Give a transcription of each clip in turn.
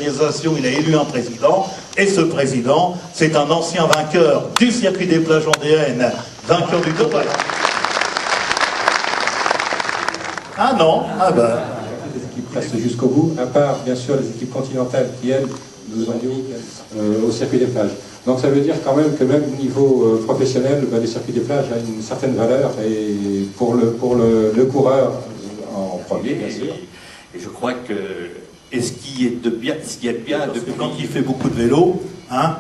Il a élu un président, et ce président, c'est un ancien vainqueur du circuit des plages vendéennes, vainqueur du Total. Ah non, ah ben. Les équipes restent jusqu'au bout, à part bien sûr les équipes continentales qui, elles, nous ont mis au circuit des plages. Donc ça veut dire quand même que même au niveau professionnel, le circuit des plages a une certaine valeur, et pour le coureur en premier, bien sûr. Et je crois que... Et ce qui est bien, depuis quand il fait beaucoup de vélo, hein,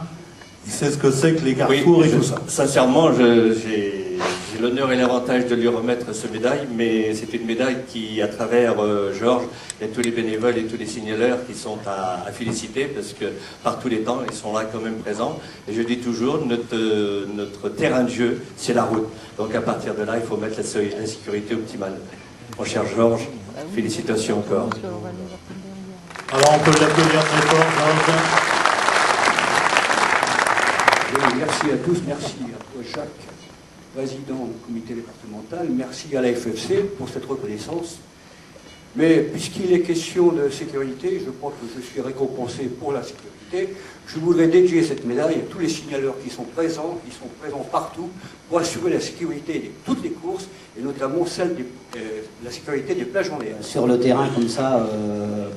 il sait ce que c'est que les carrefours et tout ça. Sincèrement, j'ai l'honneur et l'avantage de lui remettre ce médaille, mais c'est une médaille qui, à travers Georges et tous les bénévoles et tous les signaleurs qui sont à féliciter, parce que par tous les temps, ils sont là quand même présents. Et je dis toujours, notre terrain de jeu, c'est la route. Donc à partir de là, il faut mettre la sécurité optimale. Mon cher Georges, félicitations encore. Alors on peut l'applaudir très fort, Georges. Merci à tous, merci à toi Jacques, président du comité départemental, merci à la FFC pour cette reconnaissance. Mais puisqu'il est question de sécurité, je crois que je suis récompensé pour la sécurité. Je voudrais dédier cette médaille à tous les signaleurs qui sont présents partout pour assurer la sécurité de toutes les courses, et notamment celle de la sécurité des plages vendéennes. Sur le terrain comme ça,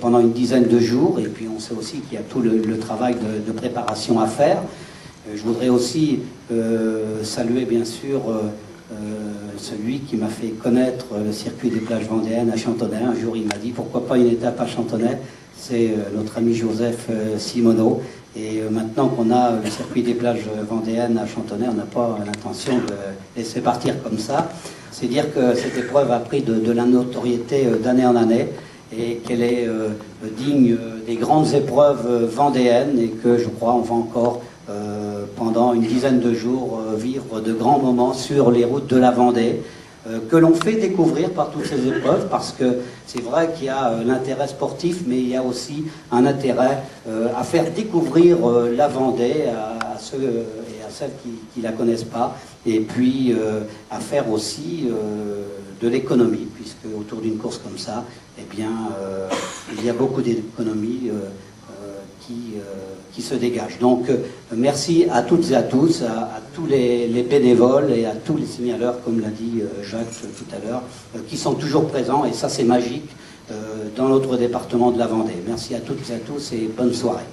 pendant une dizaine de jours, et puis on sait aussi qu'il y a tout le travail de préparation à faire. Je voudrais aussi saluer bien sûr celui qui m'a fait connaître le circuit des plages vendéennes à Chantonnay. Un jour il m'a dit pourquoi pas une étape à Chantonnay, c'est notre ami Joseph Simoneau. Et maintenant qu'on a le circuit des plages vendéennes à Chantonnay, on n'a pas l'intention de laisser partir comme ça. C'est dire que cette épreuve a pris de la notoriété d'année en année, et qu'elle est digne des grandes épreuves vendéennes, et que je crois on va encore pendant une dizaine de jours vivre de grands moments sur les routes de la Vendée, que l'on fait découvrir par toutes ces épreuves, parce que c'est vrai qu'il y a l'intérêt sportif, mais il y a aussi un intérêt à faire découvrir la Vendée à ceux et à celles qui ne la connaissent pas, et puis à faire aussi de l'économie, puisque autour d'une course comme ça, eh bien, il y a beaucoup d'économies qui se dégagent. Donc merci à toutes et à tous, à tous les bénévoles et à tous les signaleurs, comme l'a dit Jacques tout à l'heure, qui sont toujours présents, et ça c'est magique dans notre département de la Vendée. Merci à toutes et à tous et bonne soirée.